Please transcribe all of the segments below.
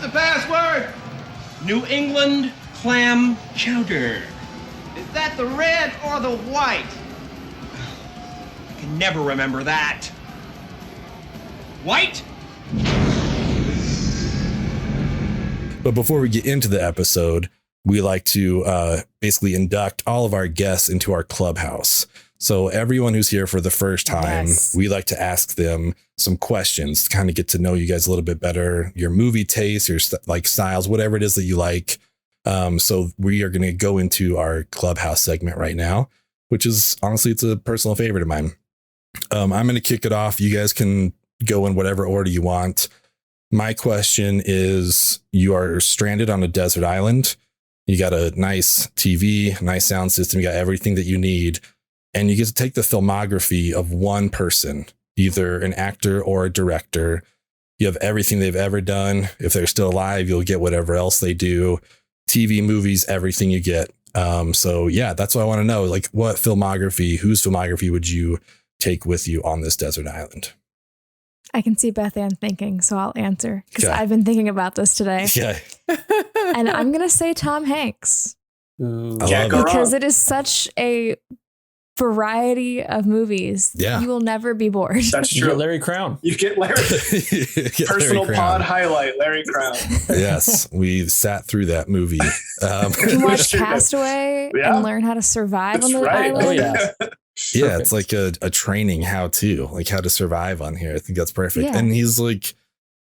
What's the password? New England clam chowder. Is that the red or the white? I can never remember that. White? But before we get into the episode, we like to basically induct all of our guests into our clubhouse. So everyone who's here for the first time, we like to ask them some questions to kind of get to know you guys a little bit better, your movie tastes, your styles, whatever it is that you like. So we are going to go into our clubhouse segment right now, which is honestly, it's a personal favorite of mine. I'm going to kick it off. You guys can go in whatever order you want. My question is, you are stranded on a desert island. You got a nice TV, nice sound system. You got everything that you need. And you get to take the filmography of one person, either an actor or a director. You have everything they've ever done. If they're still alive, you'll get whatever else they do. TV, movies, everything you get. So yeah, that's what I want to know. Like, what filmography, whose filmography would you take with you on this desert island? I can see Bethanne thinking, so I'll answer because I've been thinking about this today. Yeah. And I'm going to say Tom Hanks. Because it is such a variety of movies. Yeah. You will never be bored. That's true. You get Larry Crown. You get Larry. Personal Larry pod Crown. highlight, Larry Crown. Yes, we sat through that movie. You can watch Castaway and learn how to survive on the island. Oh, yeah. Yeah, it's like a training how to survive on here. I think that's perfect. Yeah. And he's like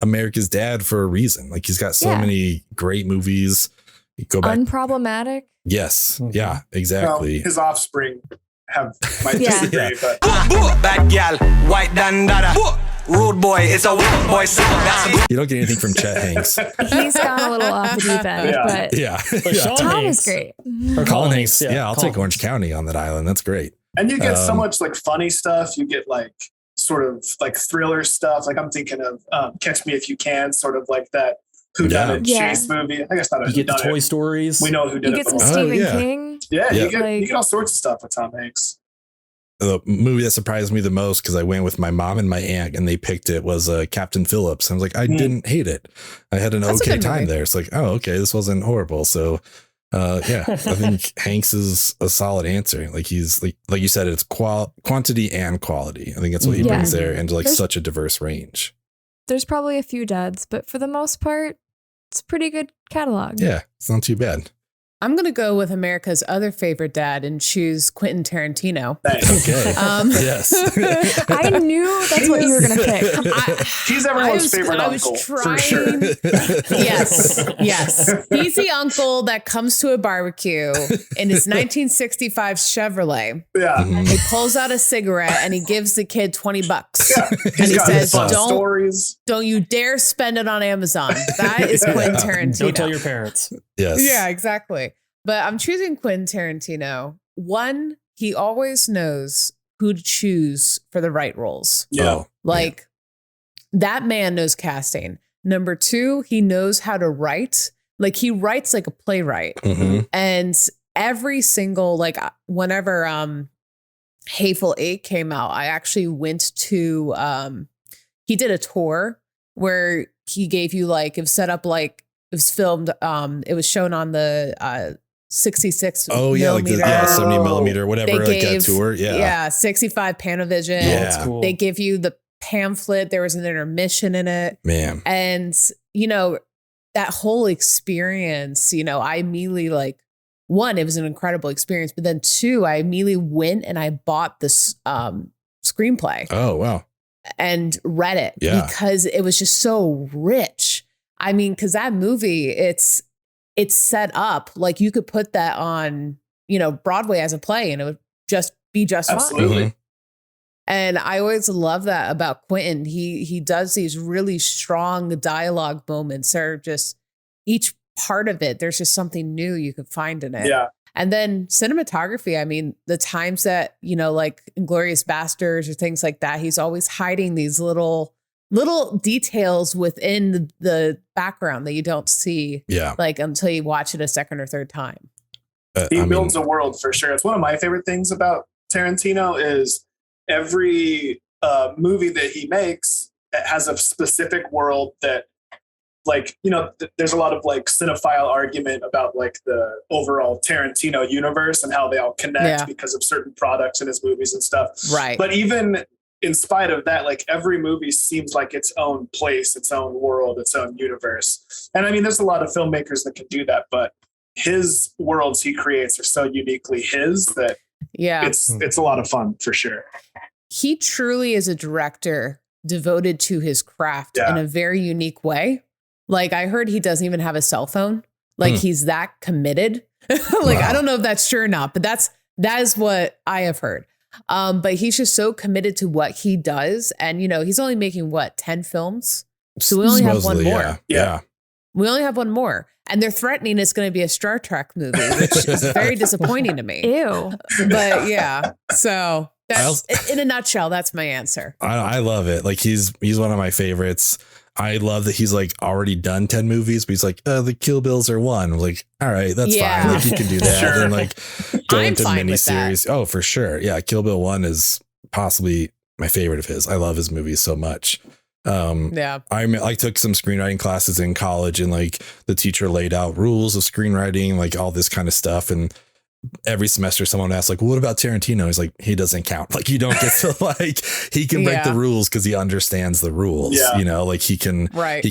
America's dad for a reason. Like, he's got so many great movies. You go back. Unproblematic. Yes. Yeah, exactly. Well, his offspring might disagree, but Bad gal, white dandada. Rude boy, it's a white boy song. You don't get anything from Chet Hanks. He's gone a little off the deep end, but Yeah. Tom is great. Or Colin Hanks. Yeah, I'll take Orange County on that island. That's great. and you get so much like funny stuff. You get like sort of like thriller stuff. Like I'm thinking of Catch Me If You Can, sort of like that whodunit chase movie. I guess not. You get the Toy Stories. We know who did it. You get some Stephen King. Yeah, you get all sorts of stuff with Tom Hanks. The movie that surprised me the most, because I went with my mom and my aunt and they picked it, was Captain Phillips. I was like, I didn't hate it. I had an okay time there. It's like, oh, okay, this wasn't horrible. So yeah, I think Hanks is a solid answer. Like, he's like you said, it's quantity and quality. I think that's what he brings there into like such a diverse range. There's probably a few duds, but for the most part, it's a pretty good catalog. Yeah, it's not too bad. I'm going to go with America's other favorite dad and choose Quentin Tarantino. Okay. Yes. I knew that's what you were going to pick. He's everyone's favorite uncle, for sure. Yes. He's the uncle that comes to a barbecue in his 1965 Chevrolet. Yeah. He pulls out a cigarette and he gives the kid $20. Yeah. And he says, stories. don't you dare spend it on Amazon. That is Quentin Tarantino. Don't tell your parents. Yes. Yeah, exactly. But I'm choosing Quentin Tarantino. One, he always knows who to choose for the right roles. Yeah. That man knows casting. Number two, he knows how to write. Like, he writes like a playwright. Mm-hmm. And every single, like, whenever Hateful Eight came out, I actually went to, he did a tour where he gave you like, it was set up like, it was filmed, it was shown on the 66 millimeter. Like 70 millimeter, whatever, like that tour. Yeah, 65 Panavision. Yeah, that's cool. They give you the pamphlet. There was an intermission in it. Man. And, you know, that whole experience, you know, I immediately like, one, it was an incredible experience. But then two, I immediately went and I bought this screenplay. Oh, wow. And read it because it was just so rich. I mean, because that movie, it's set up like you could put that on, you know, Broadway as a play and it would just be just Absolutely. fine. And I always love that about Quentin. He does these really strong dialogue moments. They're just each part of it. There's just something new you can find in it. Yeah. And then cinematography. I mean, the times that, you know, like Inglourious Basterds or things like that, he's always hiding these little details within the background that you don't see. Yeah. Like until you watch it a second or third time. He builds a world for sure. It's one of my favorite things about Tarantino is every movie that he makes has a specific world that like, you know, there's a lot of like cinephile argument about like the overall Tarantino universe and how they all connect because of certain products in his movies and stuff. Right. But even in spite of that, like every movie seems like its own place, its own world, its own universe. And I mean, there's a lot of filmmakers that can do that, but his worlds he creates are so uniquely his that it's a lot of fun for sure. He truly is a director devoted to his craft in a very unique way. Like I heard he doesn't even have a cell phone. Like he's that committed. Like, I don't know if that's true or not, but that is what I have heard. But he's just so committed to what he does. And, you know, he's only making 10 films. So we only have one more. Yeah. We only have one more. And they're threatening it's going to be a Star Trek movie, which is very disappointing to me. Ew. But yeah. So that's in a nutshell, that's my answer. I love it. Like he's one of my favorites. I love that he's like already done 10 movies, but he's like, the Kill Bills are one. I'm like, all right, that's fine. Like you can do that. Sure. And like go into miniseries. That. Oh, for sure. Yeah. Kill Bill 1 is possibly my favorite of his. I love his movies so much. I took some screenwriting classes in college, and like the teacher laid out rules of screenwriting, like all this kind of stuff. And every semester someone asks like, well, what about Tarantino? He's like, he doesn't count. Like you don't get to like, he can break the rules because he understands the rules, you know, like he can write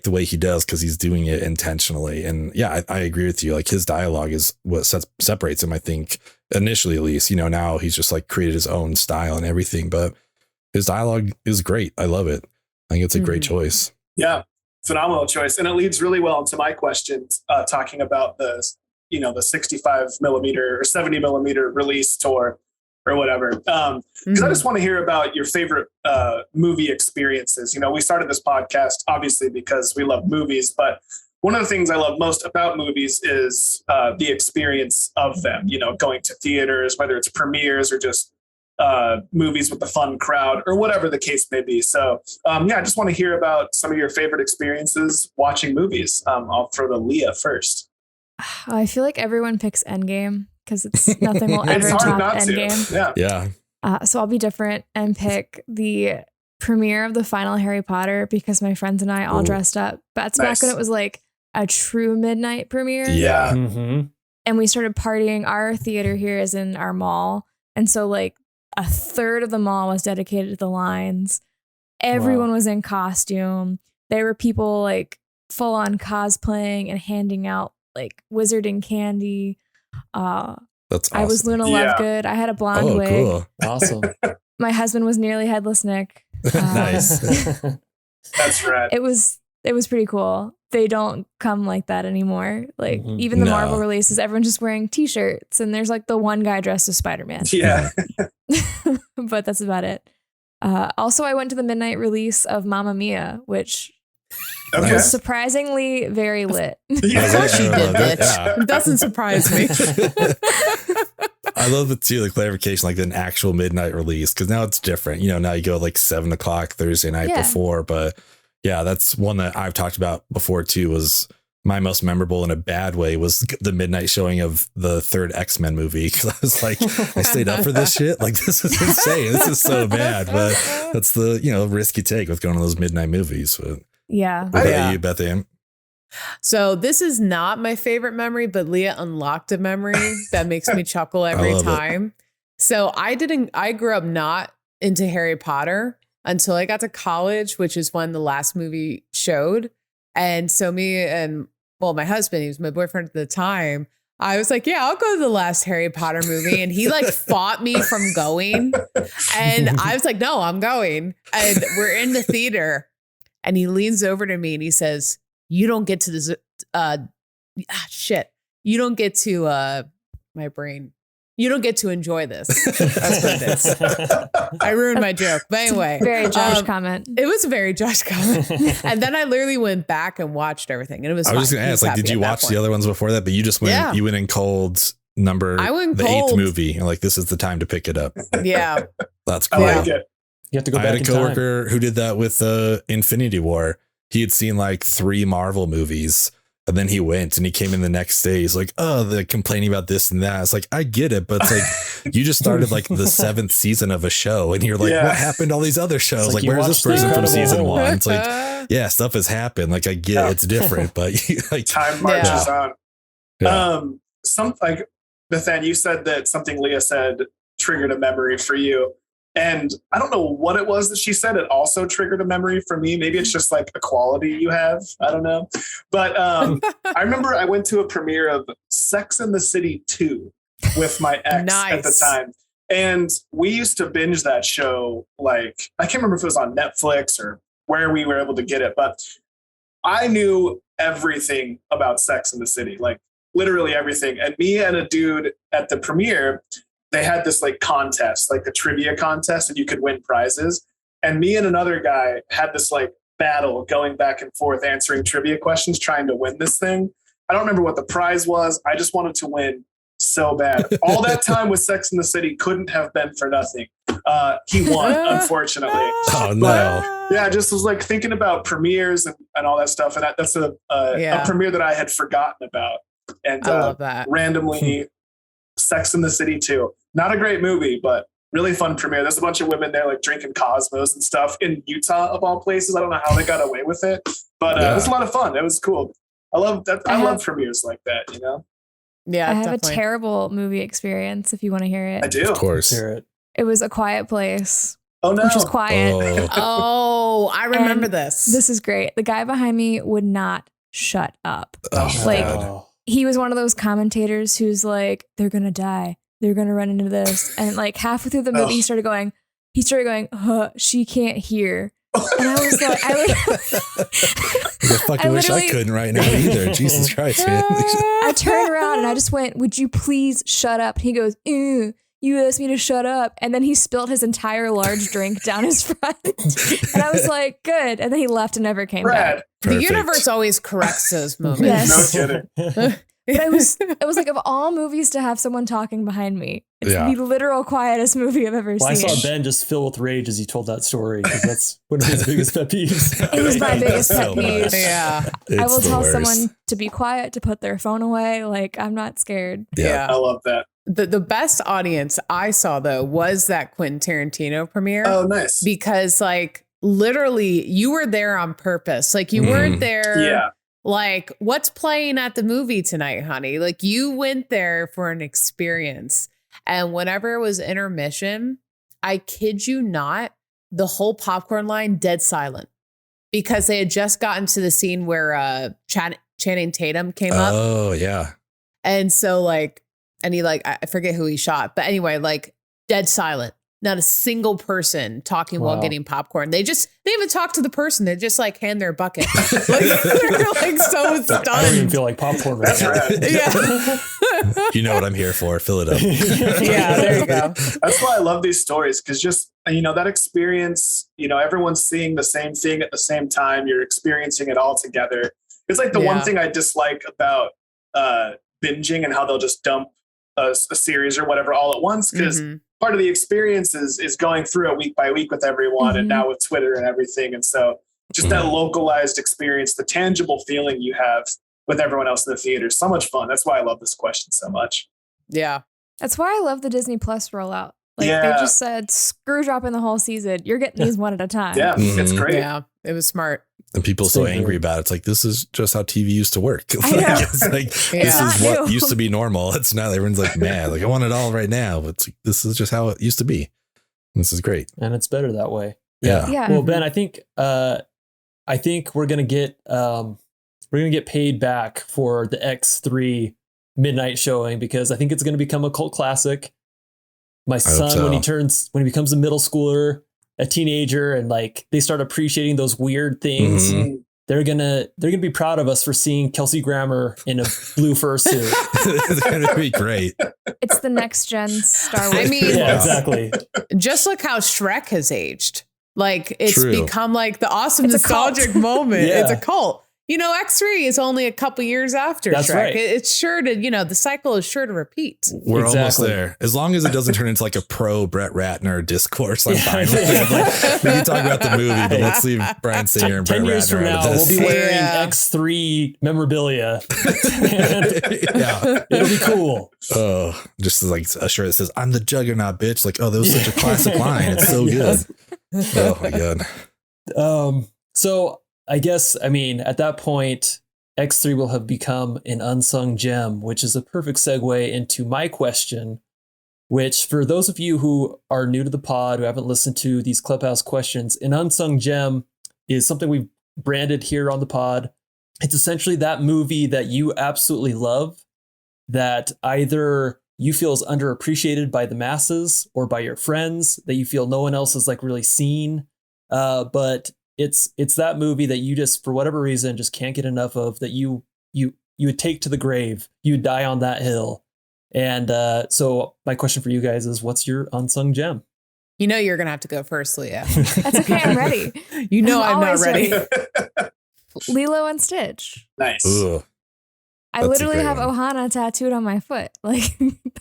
the way he does because he's doing it intentionally. And I agree with you. Like his dialogue is what separates him. I think initially, at least, you know, now he's just like created his own style and everything, but his dialogue is great. I love it. I think it's a great choice. Yeah. Phenomenal choice. And it leads really well into my question, talking about the 65 millimeter or 70 millimeter release tour or whatever. Because I just want to hear about your favorite movie experiences. You know, we started this podcast obviously because we love movies, but one of the things I love most about movies is the experience of them, you know, going to theaters, whether it's premieres or just movies with a fun crowd or whatever the case may be. So I just want to hear about some of your favorite experiences watching movies. I'll throw to Leah first. I feel like everyone picks Endgame because nothing will ever top Endgame. Yeah. So I'll be different and pick the premiere of the final Harry Potter because my friends and I all dressed up. That's back when it was like a true midnight premiere. Yeah. Mm-hmm. And we started partying. Our theater here is in our mall. And so like a third of the mall was dedicated to the lines. Everyone was in costume. There were people like full on cosplaying and handing out like wizarding candy. That's awesome. I was Luna Lovegood. I had a blonde wig. Cool. Awesome. My husband was nearly headless Nick. Nice. That's right. It was pretty cool. They don't come like that anymore. Like even the Marvel releases, everyone's just wearing t-shirts and there's like the one guy dressed as Spider-Man. Yeah. But that's about it. Also, I went to the midnight release of Mamma Mia, which was surprisingly very lit. Of course you did, bitch. It doesn't surprise me. I love it too, the clarification, like an actual midnight release, because now it's different. You know, now you go like 7:00 Thursday night before. But yeah, that's one that I've talked about before too, was my most memorable in a bad way was the midnight showing of the third X-Men movie. Cause I was like, I stayed up for this shit. Like, this is insane. This is so bad. But that's the, risk you take with going to those midnight movies. But yeah. What about you, Bethanne? So this is not my favorite memory, but Leah unlocked a memory that makes me chuckle every time. So I grew up not into Harry Potter until I got to college, which is when the last movie showed. And so me and, my husband, he was my boyfriend at the time. I was like, yeah, I'll go to the last Harry Potter movie. And he like fought me from going. And I was like, no, I'm going. And we're in the theater and he leans over to me and he says, you don't get to this. You don't get to my brain. You don't get to enjoy this. That's what it is. I ruined my joke. But anyway. Very Josh comment. It was a very Josh comment. And then I literally went back and watched everything. And it was I was just going to ask, like, did you watch the other ones before that? But you just went, you went in cold I went the cold. 8th movie. And like, this is the time to pick it up. Yeah. That's cool. I like it. You have to go I back had a in coworker who did that with Infinity War. He had seen like 3 Marvel movies And then he went and he came in the next day. He's like, oh, they're complaining about this and that. It's like, I get it. But it's like, you just started like the 7th season of a show. And you're like, what happened to all these other shows? Like where's this person from season 1? It's like, yeah, stuff has happened. Like I get it's different, but like time marches on. Some like Bethanne, you said that something Leah said triggered a memory for you. And I don't know what it was that she said. It also triggered a memory for me. Maybe it's just like a quality you have. I don't know. But I remember I went to a premiere of Sex and the City 2 with my ex at the time. And we used to binge that show. Like, I can't remember if it was on Netflix or where we were able to get it. But I knew everything about Sex and the City, like literally everything. And me and a dude at the premiere, they had this like contest, like a trivia contest, and you could win prizes. And me and another guy had this like battle going back and forth, answering trivia questions, trying to win this thing. I don't remember what the prize was. I just wanted to win so bad. All that time with Sex and the City couldn't have been for nothing. He won, unfortunately. Oh, no. But, yeah, I just was like thinking about premieres and all that stuff. And that's a premiere that I had forgotten about. And I love that. Randomly, Sex and the City 2. Not a great movie, but really fun premiere. There's a bunch of women there like drinking Cosmos and stuff in Utah of all places. I don't know how they got away with it, but it was a lot of fun. It was cool. I love that. I love premieres like that, you know? Yeah, I have definitely. a terrible movie experience if you want to hear it. I do. Of course. Hear it. It was A Quiet Place. Oh, no. Which was quiet. Oh, I remember And this. This is great. The guy behind me would not shut up. Oh, Like, God. he was one of those commentators who's like, they're going to die. They're going to run into this. And like halfway through the movie, he started going, she can't hear. And I was like, I fucking wish I couldn't right now either. Jesus Christ, man. I turned around and I just went, would you please shut up? And he goes, ew, you asked me to shut up. And then he spilled his entire large drink down his front. And I was like, good. And then he left and never came back. The universe always corrects those moments. Yes. No kidding. But it was like, of all movies to have someone talking behind me, it's the literal quietest movie I've ever Well, seen. I saw Ben just fill with rage as he told that story because that's one of his biggest pet peeves. It was my biggest pet so peeve. much. Yeah. I will It's the tell worst. someone to be quiet, to put their phone away. Like, I'm not scared. Yeah. I love that. The best audience I saw though was that Quentin Tarantino premiere. Oh, nice. Because like literally you were there on purpose. Like you weren't there. Yeah. Like, what's playing at the movie tonight, honey? Like, you went there for an experience. And whenever it was intermission, I kid you not, the whole popcorn line dead silent because they had just gotten to the scene where Channing Tatum came up. Oh, yeah. And so, like, and he, like, I forget who he shot, but anyway, like, dead silent. Not a single person talking while getting popcorn. They even talk to the person. They just like hand their bucket. Like, they're like so stunned. I don't even feel like popcorn right now. Yeah. You know what I'm here for. Fill it up. Yeah, there you go. That's why I love these stories because just, you know, that experience, you know, everyone's seeing the same thing at the same time. You're experiencing it all together. It's like the one thing I dislike about binging and how they'll just dump a series or whatever all at once because part of the experience is going through it week by week with everyone and now with Twitter and everything. And so just that localized experience, the tangible feeling you have with everyone else in the theater is so much fun. That's why I love this question so much. Yeah. That's why I love the Disney Plus rollout. Like they just said, screw dropping the whole season. You're getting these one at a time. Yeah, it's great. Yeah, it was smart. And people are so angry about it. It's like, this is just how TV used to work. I know. It's like, this is what used to be normal. It's not, everyone's like mad. Like, I want it all right now. But it's like, this is just how it used to be. This is great. And it's better that way. Yeah. Well, Ben, I think we're gonna get paid back for the X3 midnight showing because I think it's gonna become a cult classic. My son, when he becomes a middle schooler, a teenager, and like they start appreciating those weird things, they're gonna be proud of us for seeing Kelsey Grammer in a blue fursuit. It's gonna be great. It's the next gen Star Wars. I mean, Yeah, exactly. just look how Shrek has aged. Like it's True. become like the awesome It's a cult. nostalgic moment. Yeah. It's a cult. X3 is only a couple years after That's Shrek. right. It's sure to, the cycle is sure to repeat. We're almost there. As long as it doesn't turn into like a pro Brett Ratner discourse, I'm fine with it. Like, we can talk about the movie, but let's leave Brian Singer and Brett 10 years Ratner from out now, of we'll this. be wearing X3 memorabilia. Yeah. It'll be cool. Oh, just like a shirt that says, "I'm the juggernaut, bitch." Like, oh, that was such a classic line. It's so good. Oh my God. So I guess, at that point, X3 will have become an unsung gem, which is a perfect segue into my question, which for those of you who are new to the pod, who haven't listened to these Clubhouse questions, an unsung gem is something we've branded here on the pod. It's essentially that movie that you absolutely love, that either you feel is underappreciated by the masses or by your friends, that you feel no one else has like really seen. But it's that movie that you just, for whatever reason, just can't get enough of, that you would take to the grave. You would die on that hill. And so my question for you guys is, what's your unsung gem? You're going to have to go first, Leah. That's okay. I'm ready. I'm not always ready. Lilo and Stitch. Nice. Ugh. I That's a literally great have one. Ohana tattooed on my foot. Like,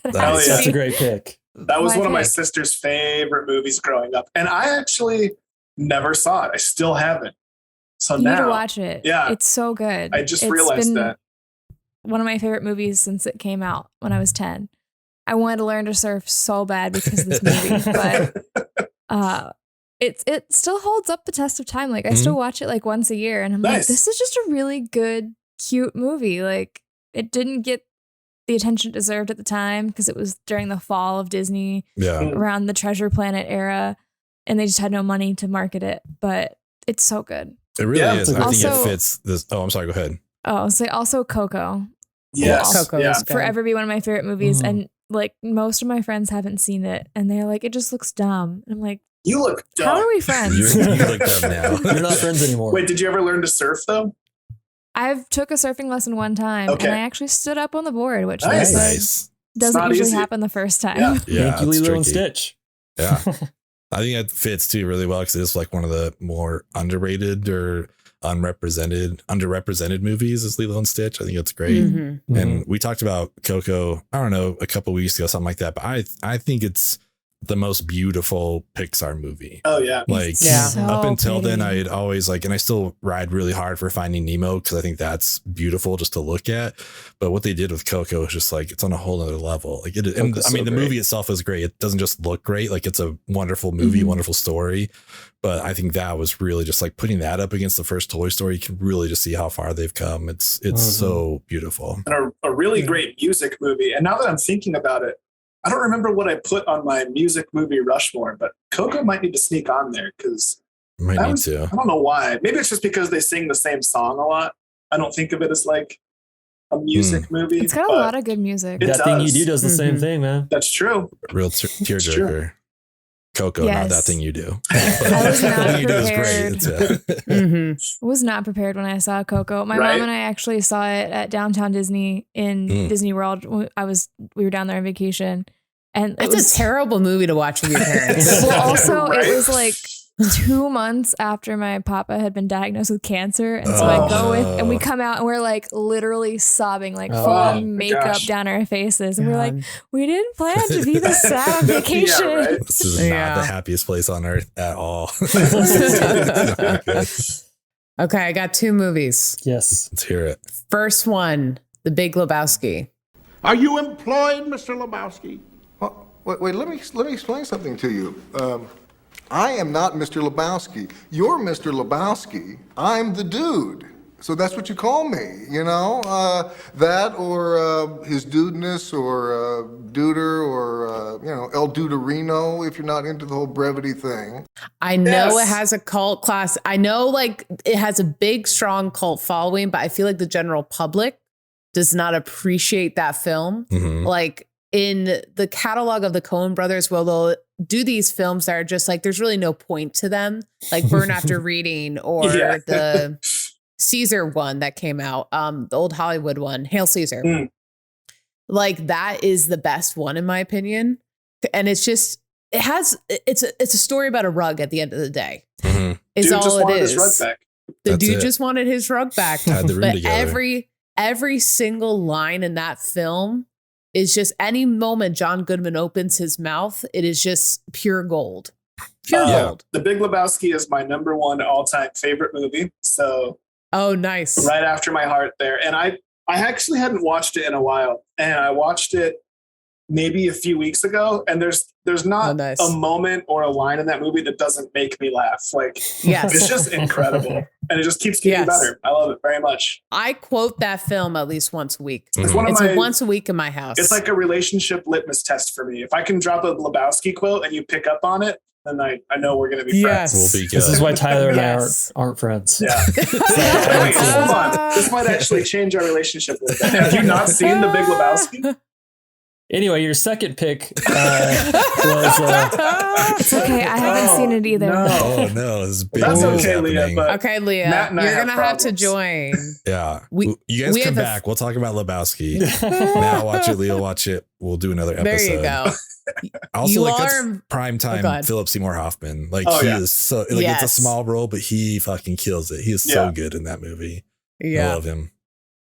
That's a great pick. That was My one of my pick. sister's favorite movies growing up. And I actually never saw it. I still haven't. So You now need to watch it. Yeah. It's so good. I just It's realized been that. one of my favorite movies since it came out when I was 10. I wanted to learn to surf so bad because of this movie, but it still holds up the test of time. Like, I still watch it like once a year, and I'm like, Nice. this is just a really good, cute movie. Like, it didn't get the attention it deserved at the time because it was during the fall of Disney, Yeah. around the Treasure Planet era, and they just had no money to market it. But it's so good. It really Yeah. is. I think Also- it fits this. Oh, I'm sorry. Go ahead. Oh, so also Coco. Yes. Coco yeah. is good. Forever be one of my favorite movies, Mhm. and like most of my friends haven't seen it, and they're like, it just looks dumb. And I'm like, You look dumb. how are we friends? You look dumb now. You're not friends anymore. Wait, did you ever learn to surf though? I've took a surfing lesson one time, Okay. and I actually stood up on the board, which Nice. they said Nice. doesn't not usually easy. happen the first time. Yeah. Yeah. Thank you, it's Lilo and tricky. Stitch. Yeah. I think it fits too really well because it's like one of the more underrated or underrepresented movies is Lilo and Stitch. I think it's great. Mhm. And we talked about Coco, I don't know, a couple weeks ago, something like that. But I think it's the most beautiful Pixar movie. Oh yeah. Like Yeah. So up until then, pretty. I'd always like, and I still ride really hard for Finding Nemo because I think that's beautiful just to look at. But what they did with Coco is just like, it's on a whole other level. Like it, and, Coco's I mean, so the great. movie itself is great. It doesn't just look great. Like it's a wonderful movie, Mhm. wonderful story. But I think that was really just like putting that up against the first Toy Story. You can really just see how far they've come. It's so beautiful. And a really great music movie. And now that I'm thinking about it, I don't remember what I put on my music movie Rushmore, but Coco might need to sneak on there because Might That need was- to. I don't know why. Maybe it's just because they sing the same song a lot. I don't think of it as like a music movie. It's got a but lot of good music. It That thing you does. do does the same Mhm. thing, man. That's true. Real true. tearjerker. Coco, not Yes. that thing you do. I was not That thing you do is prepared. great. It's, Mhm. Was not prepared when I saw Coco. My Right? mom and I actually saw it at Downtown Disney in Disney World. We were down there on vacation, and it It's was a terrible movie to watch with your parents. Well, also Right? it was like 2 months after my papa had been diagnosed with cancer, and so I go with, and we come out and we're like literally sobbing, like Oh, full my makeup gosh. down our faces, and we're like, God. we didn't plan to be this sad on vacation. Yeah, right? this is Yeah. not the happiest place on earth at all. Okay, I got 2 movies. Yes. Let's hear it. First one, The Big Lebowski. Are you employed, Mr. Lebowski? Well, wait, let me explain something to you. I am not Mr. Lebowski. You're Mr. Lebowski. I'm the dude. So that's what you call me, you know? That or his dudeness or duder or, El Duderino if you're not into the whole brevity thing. I know Yes. it has a cult class. I know like it has a big, strong cult following, but I feel like the general public does not appreciate that film. Mhm. Like in the catalog of the Coen brothers, well, they'll do these films that are just like, there's really no point to them, like Burn After Reading or Yeah. the Caesar one that came out, the old Hollywood one, Hail Caesar. Mm. Like that is the best one in my opinion. And it's just, it's a story about a rug at the end of the day. Mhm. Is Dude all just it wanted is. his rug back. The That's dude it. just wanted his rug back. Tied the room But together. every single line in that film is just any moment John Goodman opens his mouth, it is just pure gold. Pure gold. The Big Lebowski is my number one all-time favorite movie. So Oh, nice. right after my heart there. And I actually hadn't watched it in a while. And I watched it maybe a few weeks ago. And there's not a moment or a line in that movie that doesn't make me laugh. Like, Yes. it's just incredible. And it just keeps getting better. I love it very much. I quote that film at least once a week. It's one of It's my- once a week in my house. It's like a relationship litmus test for me. If I can drop a Lebowski quote and you pick up on it, then I know we're going to be friends. We'll be good. This is why Tyler and Yes. I aren't friends. Yeah. Wait, hold on. This might actually change our relationship a little bit. Have you not seen The Big Lebowski? Anyway, your second pick was It's okay. I haven't seen it either. No. Oh no, this is big That's news okay, Leah, happening. but Okay, Leah, Matt and I you're have going to have to problems. join. Yeah. We- You guys we come have a- back. We'll talk about Lebowski. Now watch it, Leo watch it. We'll do another episode. There you go. Also, You like that's are- prime go time ahead. Philip Seymour Hoffman. Like Oh, he yeah. is so like it's a Yes. small role, but he fucking kills it. He is so good in that movie. I Yeah. love him.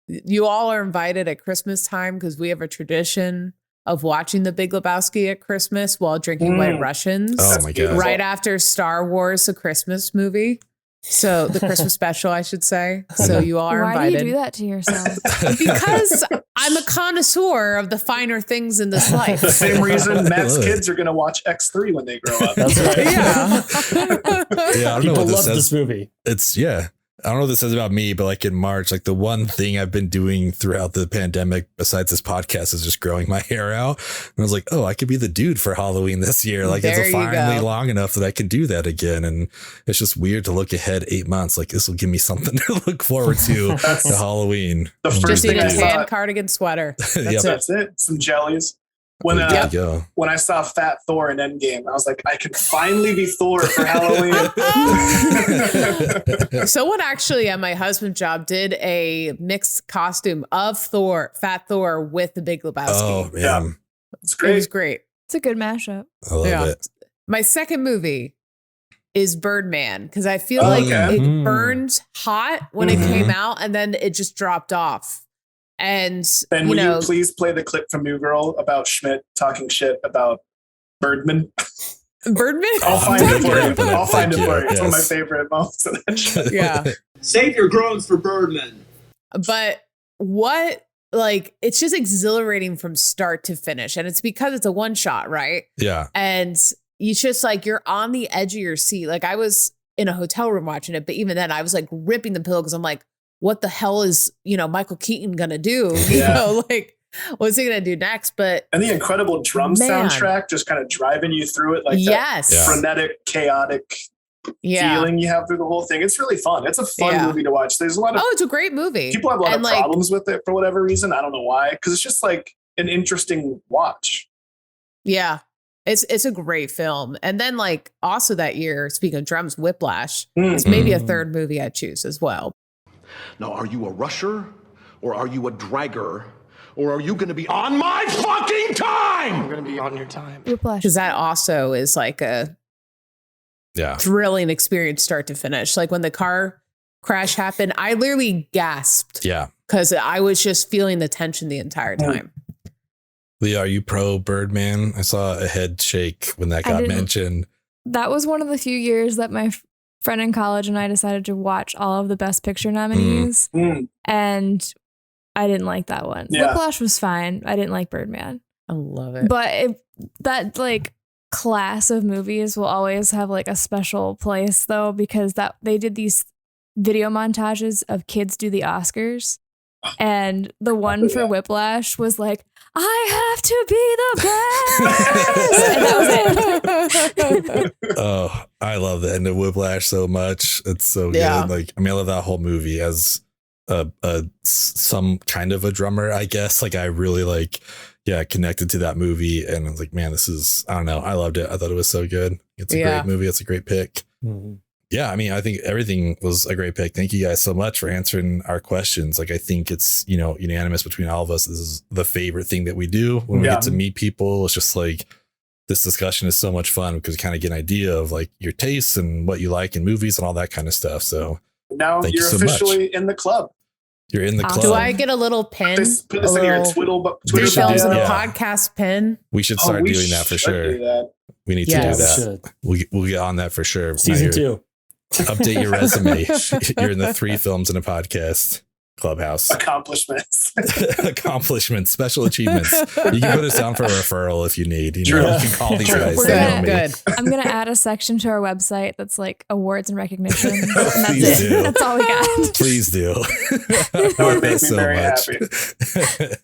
You all are invited at Christmas time because we have a tradition of watching The Big Lebowski at Christmas while drinking White Russians. Oh my god. Right after Star Wars, a Christmas movie. So the Christmas special, I should say. So you all are Why invited. do you do that to yourself? Because I'm a connoisseur of the finer things in this life. the same reason Matt's kids are going to watch X3 when they grow up. That's right. Yeah. Yeah, I don't know People what this love says. this movie. It's I don't know what this says about me, but like in March, like the one thing I've been doing throughout the pandemic besides this podcast is just growing my hair out. And I was like, oh, I could be the dude for Halloween this year. Like There it's you finally go. long enough that I can do that again. And it's just weird to look ahead 8 months. Like this will give me something to look forward to to Halloween. The first Just thing need a I tan saw. cardigan sweater. Yep. That's it. Some jellies. When There you go. when I saw Fat Thor in Endgame, I was like, I can finally be Thor for Halloween. Someone actually at my husband's job did a mixed costume of Fat Thor with the Big Lebowski. Oh man, Yeah. It's It was great. great. It's a good mashup. I love Yeah. it. My second movie is Birdman because I feel Oh, like okay. it Mm. burned hot when it came out and then it just dropped off. And And you will know, you please play the clip from New Girl about Schmidt talking shit about Birdman? Birdman. I'll find it for you. I'll find it Thank for you. you. It's one of my Yes. favorite moments of that show. Yeah. Save your groans for Birdman. But what like it's just exhilarating from start to finish. And it's because it's a one shot, right? Yeah. And you just like you're on the edge of your seat. Like I was in a hotel room watching it, but even then I was like ripping the pillow because I'm like, what the hell is, Michael Keaton gonna do? Yeah. Like what's he gonna do next? But And the incredible drum Man. soundtrack just kind of driving you through it, like yes. that frenetic, chaotic Yeah. feeling you have through the whole thing. It's really fun. It's a fun Yeah. movie to watch. There's a lot of Oh, it's a great movie. people have a lot And, of problems with it for whatever reason. I don't know why, because it's just like an interesting watch. Yeah. It's a great film. And then like also that year, speaking of drums, Whiplash is maybe a third movie I'd choose as well. Now, are you a rusher or are you a dragger? Or are you going to be on my fucking time? I'm going to be on your time. Whiplash. Because that also is like a Yeah. thrilling experience start to finish. Like when the car crash happened, I literally gasped Yeah. because I was just feeling the tension the entire time. Leah, are you pro Birdman? I saw a head shake when that I got didn't- mentioned. That was one of the few years that my friend in college and I decided to watch all of the Best Picture nominees, and I didn't like that one. Yeah. Whiplash was fine. I didn't like Birdman, I love it. but that like class of movies will always have like a special place though, because that they did these video montages of kids do the Oscars, and the one for Whiplash was like, I have to be the best. And that was it. Oh, I love the end of Whiplash so much. It's so Yeah. good. Like, I mean, I love that whole movie as some kind of a drummer, I guess. Like, I really connected to that movie, and I was like, man, this is, I don't know. I loved it. I thought it was so good. It's a great movie. It's a great pick. Mhm. Yeah, I mean, I think everything was a great pick. Thank you guys so much for answering our questions. Like, I think it's, unanimous between all of us. This is the favorite thing that we do when we get to meet people. It's just like, this discussion is so much fun because you kind of get an idea of like your tastes and what you like in movies and all that kind of stuff. So Now Thank you you're so officially in the club. You're in the Awesome. club. Do I get a little pin? Put this in your Twitter Three films and a Yeah. podcast pin. We should start we doing that for should sure. do that. We need Yes. to do that. We'll get on that for sure. Season Now you're- 2. Update your resume. You're in the 3 films and a podcast Clubhouse. Accomplishments. Accomplishments, special achievements. You can put us down for a referral if you need. You True. know, you can call these guys. We're They know gonna- me. Good. I'm gonna add a section to our website that's like awards and recognition. And that's Please it. do. That's all we got. Please do. That would make me very happy.